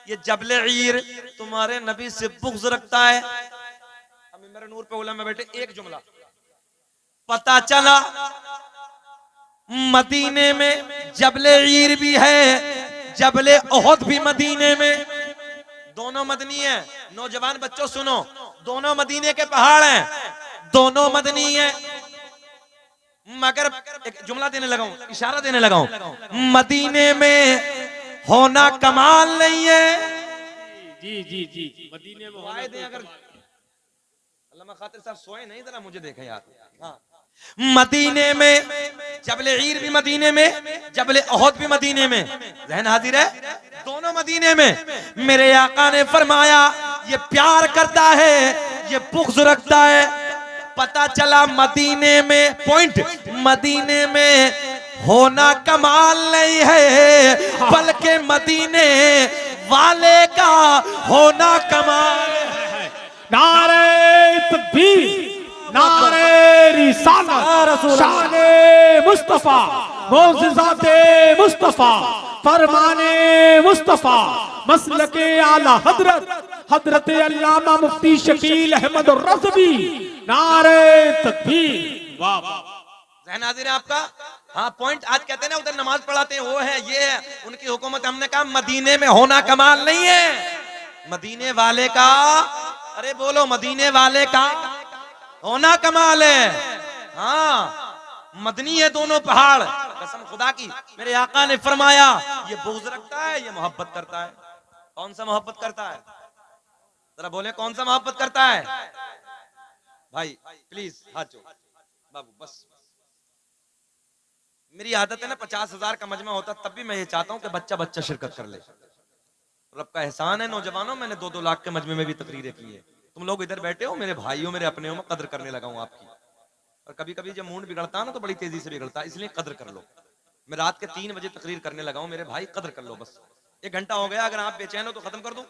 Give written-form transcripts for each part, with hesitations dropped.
ये जबले ईर तुम्हारे नबी से बुग़्ज़ रखता है। अभी मेरे नूर पे उलमा बैठे, एक जुमला पता चला मदीने में जबले ईर भी है, जबले ओहद भी मदीने में, दोनों मदनी है। नौजवान बच्चों सुनो, दोनों मदीने के पहाड़ हैं, दोनों मदनी है। मगर एक जुमला देने लगा हूं, इशारा देने लगा हूं, मदीने में होना कमाल नहीं है। जी जी जी, मदीने में होना दे अगर कमाल। अल्लामा खातिर साहब सोए नहीं, जरा मुझे देखें यार। हाँ, मदीने में जबले ईर भी मदीने में, जबले ओहद भी मदीने में, ज़हन हाजिर है, दोनों मदीने में। मेरे आका ने फरमाया ये प्यार करता है, ये बुग़्ज़ रखता है। पता चला मदीने में, पॉइंट, मदीने में होना कमाल नहीं है, बल्कि मदीने वाले का होना कमाल है। नारे तकबीर, नारे रिसालत, शाने मुस्तफा, मौजिज़ाते मुस्तफा, फरमाने मुस्तफा, मसलके आला हजरत हजरत अल्लामा मुफ्ती शकील अहमद रज़वी। नारे तकबीर। वाह वाह, ज़हन हाजिर है आपका। हाँ, पॉइंट आज कहते हैं ना उधर नमाज पढ़ाते हैं, वो है, ये है उनकी हुकूमत। हमने कहा मदीने में होना कमाल नहीं है, मदीने वाले का, अरे बोलो, मदीने वाले का होना कमाल है। हाँ, मदनी है दोनों पहाड़, कसम खुदा की। मेरे आका ने फरमाया ये बुग़्ज़ रखता है, ये मोहब्बत करता है। कौन सा मोहब्बत करता है, जरा बोले, कौन सा मोहब्बत करता है? भाई प्लीज हाथ जोड़, बाबू बस। मेरी आदत है ना, 50,000 का मजमा होता तब भी मैं ये चाहता हूं कि बच्चा बच्चा शिरकत कर ले। रब का एहसान है नौजवानों, मैंने 2-2 लाख के मजमे में भी तकरीरें की है। तुम लोग इधर बैठे हो, मेरे भाइयों, मेरे अपने हो, मैं कदर करने लगा हूं आपकी। और कभी कभी जब मूड बिगड़ता है ना तो बड़ी तेजी से बिगड़ता है, इसलिए कदर कर लो। मैं रात के 3 बजे तकरीर करने लगा हूं, मेरे भाई कदर कर लो। बस 1 घंटा हो गया, अगर आप बेचैन हो तो खत्म कर दूं?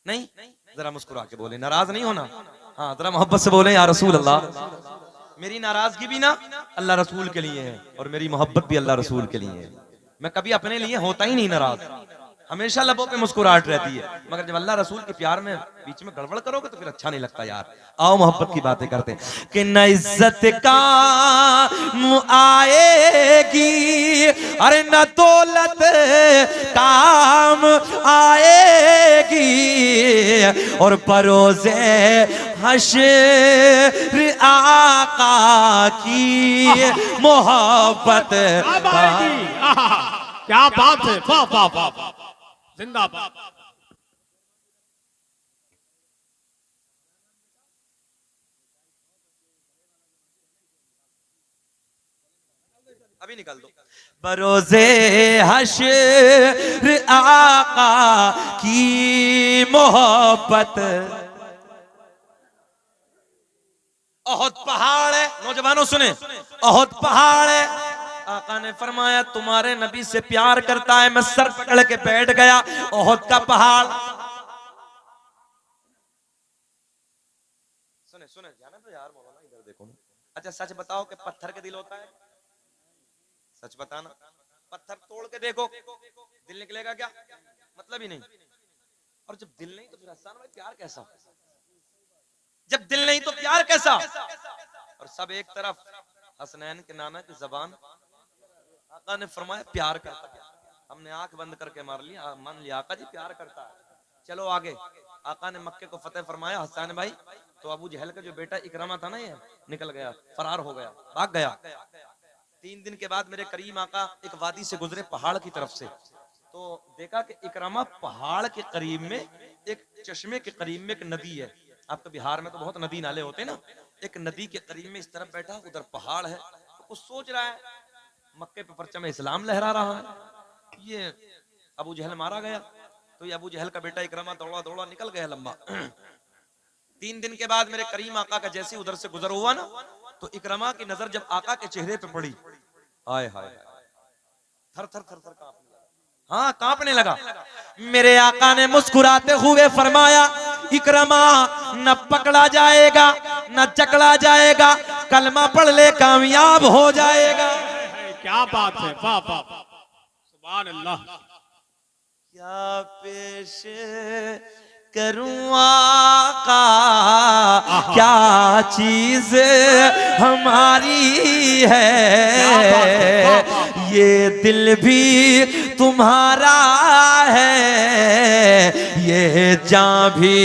नहीं, जरा मुस्कुरा के बोले, नाराज नहीं होना। हाँ, जरा मोहब्बत से बोले, या रसूल अल्लाह। मेरी नाराजगी भी ना अल्लाह रसूल के लिए है, और मेरी मोहब्बत भी अल्लाह रसूल के लिए है। मैं कभी अपने लिए होता ही नहीं नाराज, हमेशा लबों पे मुस्कुराहट रहती है। मगर जब अल्लाह रसूल के प्यार में बीच में गड़बड़ करोगे तो फिर अच्छा नहीं लगता यार। आओ मोहब्बत की बातें करते हैं कि न इज्जत का आएगी, अरे न दौलत काम आएगी, और परोज़े हश्र आका की मोहब्बत। क्या बात है, वाह वाह वाह, जिंदाबाद। अभी निकाल दो। बरोज़े हश्र आका की मोहब्बत। ओहद पहाड़ है, नौजवानों सुने, ओहद पहाड़ है। आका ने फरमाया तुम्हारे नबी से प्यार करता है। मैं सर पकड़ के बैठ गया, ओहद का पहाड़। सुने सुने, जाना तो यार, मौलाना इधर देखो ना। अच्छा सच बताओ कि पत्थर के दिल होता है? सच बताना, पत्थर तोड़ के देखो, दिल निकलेगा क्या? मतलब ही नहीं। और जब दिल नहीं तो फिर हसन भाई प्यार कैसा? जब दिल नहीं तो प्यार कैसा? और सब एक तरफ, हसनैन के नाना की जबान, आका ने फरमाया प्यार करता है। हमने आंख बंद करके मार लिया, मान लिया आका जी प्यार करता है। चलो आगे। आका ने मक्के को फतेह फरमाया। हसन भाई तो अबू जहल का जो बेटा इकरामा था ना, ये निकल गया, फरार हो गया, भाग गया। 3 दिन के बाद मेरे करीम आका एक वादी से गुजरे पहाड़ की तरफ से, तो देखा कि इकरामा पहाड़ के करीब में, एक चश्मे के करीब में एक नदी है। आपके बिहार में तो बहुत नदी नाले होते हैं ना, एक नदी के करीब में इस तरफ बैठा, उधर पहाड़ है। तो कुछ सोच रहा है, मक्के पे परचम इस्लाम लहरा रहा है। ये अबू जहल मारा गया, तो ये अबू जहल का बेटा इकरामा दौड़ा दौड़ा निकल गया लंबा। 3 दिन के बाद मेरे करीम आका का जैसे उधर से गुजर हुआ ना, तो इकरामा की नजर जब आका के चेहरे पे पड़ी, हाय हाय, थर थर थर थर कांपने लगा। हाँ, कांपने लगा। मेरे आका ने मुस्कुराते हुए फरमाया इकरामा न पकड़ा जाएगा न चकड़ा जाएगा, कलमा पढ़ ले कामयाब हो जाएगा। क्या बात है, वाह वाह, सुभान अल्लाह। क्या पेश करूं आका, क्या चीज हमारी है, ये दिल भी तुम्हारा है, ये जान भी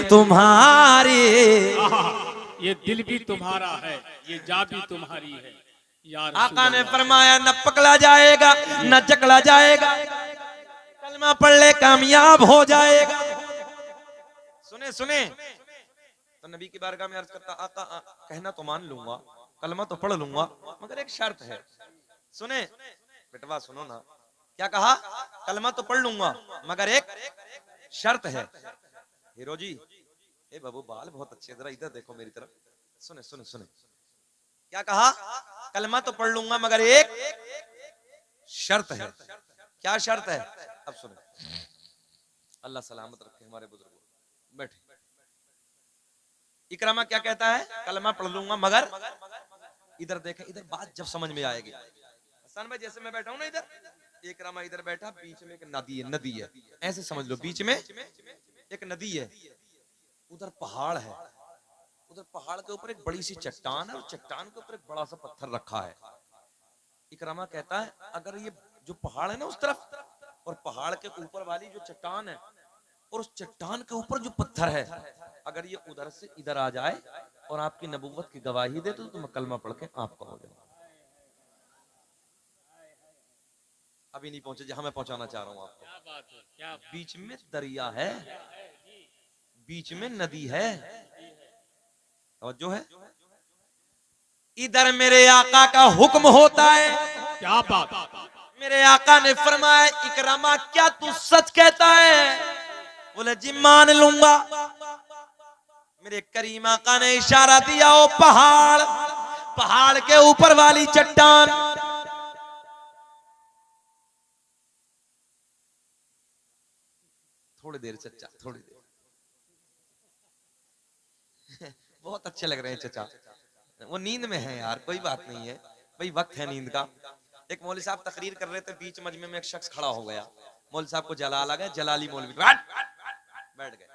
तुम्हारी। ये दिल भी तुम्हारा है, ये जान भी तुम्हारी है। यार आका ने फरमाया न पकड़ा जाएगा न जकड़ा जाएगा, कलमा पढ़ ले कामयाब हो जाएगा। सुने सुने तो नबी की बारगाह में अर्ज करता, आका कहना तो मान लूंगा, कलमा तो पढ़ लूंगा, मगर एक शर्त है। सुने बेटवा सुनो ना, क्या कहा? कलमा तो पढ़ लूंगा मगर एक शर्त है। हीरो जी, ए बाबू बाल बहुत अच्छे, जरा इधर देखो मेरी तरफ, सुने सुने सुने, क्या कहा? कलमा तो पढ़ लूंगा मगर एक शर्त है। क्या शर्त है? अब सुनो, अल्लाह सलामत रखे हमारे बुजुर्गों, बैठे। इकरामा क्या कहता है? कलमा पढ़ लूंगा मगर, इधर देखे, इधर बात जब समझ में आएगी। हसन भाई जैसे मैं बैठा हूं ना इधर, इकरामा इधर बैठा, बीच में एक नदी है, नदी है ऐसे समझ लो, बीच में एक नदी है, उधर पहाड़ है, उधर पहाड़ के ऊपर एक बड़ी सी चट्टान है और चट्टान के ऊपर एक बड़ा सा पत्थर रखा है। इकरामा कहता है अगर ये जो पहाड़ है ना उस तरफ और पहाड़ के ऊपर वाली जो चट्टान है और उस चट्टान के ऊपर जो पत्थर है, अगर ये उधर से इधर आ जाए और आपकी नबूवत की गवाही दे तो मैं कलमा पढ़ के आपका हो जाऊं। अभी नहीं पहुंचे जहां मैं पहुंचाना चाह रहा हूं आपको। बीच में दरिया है, बीच में नदी है, जो है इधर मेरे आका का हुक्म होता है। क्या बात? मेरे आका ने फरमाया, इकरामा क्या तू सच कहता है? बोले जी मान लूंगा। मेरे करीम आका ने इशारा दिया, ओ पहाड़, पहाड़ के ऊपर वाली चट्टान, थोड़ी देर चचा, थोड़ी देर बहुत अच्छे लग रहे हैं चचा, वो नींद में है यार, कोई बात नहीं है भाई, वक्त है नींद का। एक मौलवी साहब तकरीर कर रहे थे, बीच मजमे में एक शख्स खड़ा हो गया, मौलवी साहब को जलाल आ गया, जलाली मौलवी बैठ गए।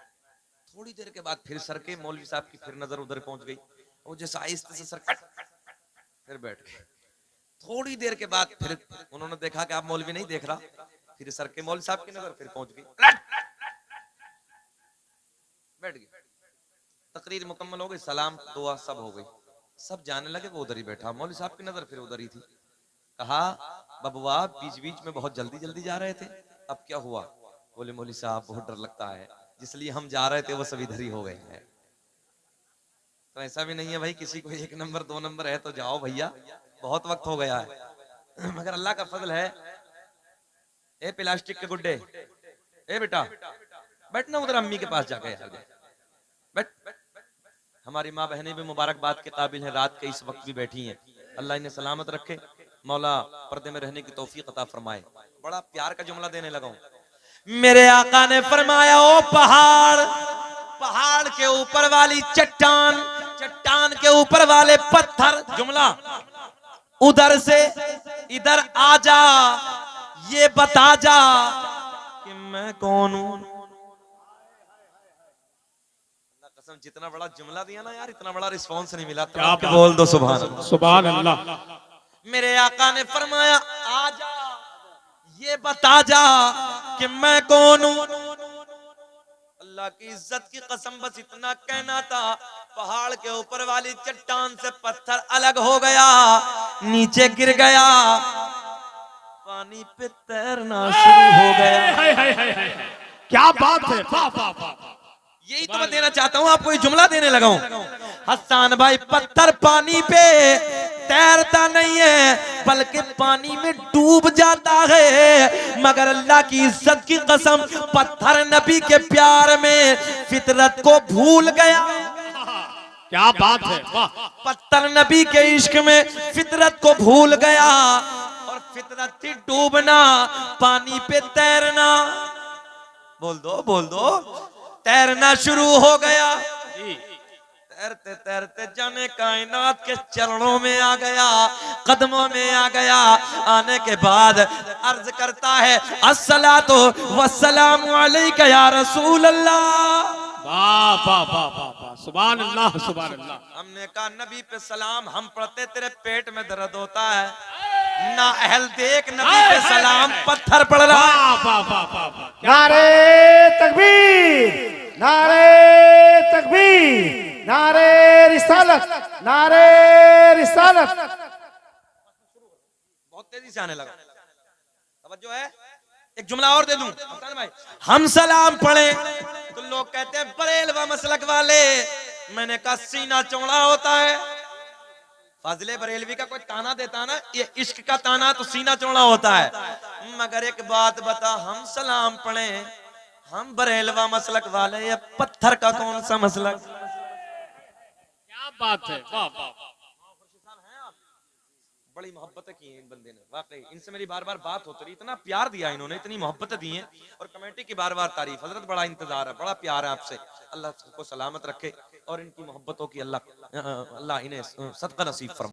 थोड़ी देर के बाद फिर सर के मौलवी साहब की फिर नजर उधर पहुंच गई, वो जैसा आहिस्ते से सर फिर बैठ गए। थोड़ी देर के बाद फिर उन्होंने देखा कि आप मौलवी नहीं देख रहा, फिर सर के मौलवी साहब की नजर फिर पहुंच गई, बैठ गए। तकरीर मुकम्मल हो गई, सलाम दुआ सब हो गई, सब जाने लगे, वो उधर ही बैठा, मौलवी साहब की नजर फिर उधर ही थी। कहा बबुआ बीच बीच में बहुत जल्दी जल्दी जा रहे थे, अब क्या हुआ? बोले मौलवी साहब बहुत डर लगता है, जिसलिए हम जा रहे थे वो सब इधर ही हो गए हैं। तो ऐसा भी नहीं है भाई किसी को 1 नंबर 2 नंबर है तो जाओ भैया, बहुत वक्त हो गया है। मगर अल्लाह का फजल है। ए प्लास्टिक के गुड्डे, ए बेटा बैठना उधर अम्मी के पास जाके यार, बैठ। हमारी माँ बहनें भी मुबारकबाद के काबिल हैं, रात के इस वक्त भी बैठी हैं, अल्लाह इन्हें सलामत रखे, मौला पर्दे में रहने की तौफीक अता फरमाए। बड़ा प्यार का जुमला देने लगा हूं। मेरे आका ने फरमाया, ओ पहाड़, पहाड़ के ऊपर वाली चट्टान, चट्टान के ऊपर वाले पत्थर, जुमला उधर से इधर आ जा, ये बता जा कि मैं कौन हूं। कसम जितना बड़ा जुमला दिया ना यार, इतना बड़ा रिस्पांस नहीं मिला। तो आप बोल दो सुभान अल्लाह, सुभान अल्लाह। मेरे आका ने फरमाया, आ जा, ये बता जा कि मैं कौन हूं। अल्लाह की इज्जत की कसम बस इतना कहना था, पहाड़ के ऊपर वाली चट्टान से पत्थर अलग हो गया, नीचे गिर गया, पानी पे तैरना शुरू हो गया। क्या बात है, वाह वाह वाह। यही तो मैं देना चाहता हूं आपको, ये जुमला देने लगा हूं। हसन भाई पत्थर पानी पे तैरता नहीं है बल्कि पानी में डूब जाता है, मगर अल्लाह की इज्जत की कसम पत्थर नबी के प्यार में फितरत को भूल गया। क्या बात है, वाह। पत्थर नबी के इश्क में फितरत को भूल गया और फितरत थी डूबना, पानी पे तैरना। बोल दो बोल दो, तैरना शुरू हो गया। तैरते तैरते जाने कायनात के चरणों में आ गया, कदमों में आ गया। आने के बाद अर्ज करता है अस्सलातु वस्सलामु अलैका या रसूल अल्लाह। वाह वाह वाह वाह वाह, सुभान अल्लाह सुभान अल्लाह। हमने कहा नबी पे सलाम हम पढ़ते तेरे पेट में दर्द होता है ना, अहल देख नबी पे सलाम पत्थर पड़ रहा है। वाह वाह वाह वाह वाह, नारे तकबीर, नारे तकबीर, नारे रिसालत, नारे रिसालत। बहुत तेजी से आने लगा। तवज्जो है। एक जुमला और दे दूं भाई, हम सलाम पढ़े तो लोग कहते हैं बरेलवा मसलक वाले। मैंने कहा सीना चौड़ा होता है। फाजिले बरेलवी का कोई ताना देता ना, ये इश्क का ताना तो सीना चौड़ा होता है। मगर एक बात बता, हम सलाम पढ़े हम बरेलवा मसलक वाले, ये पत्थर का कौन सा मसलक? क्या बात है, वाह वाह वाह। बड़ी मोहब्बतें की हैं इन बंदे ने, वाकई इनसे मेरी बार बार बात होती रही। इतना प्यार दिया इन्होंने, इतनी मोहब्बतें दी हैं और कमेटी की बार बार तारीफ। हजरत बड़ा इंतजार है, बड़ा प्यार है आपसे। अल्लाह को सलामत रखे और इनकी मोहब्बतों की अल्लाह इन्हें सदका नसीब फरमाए।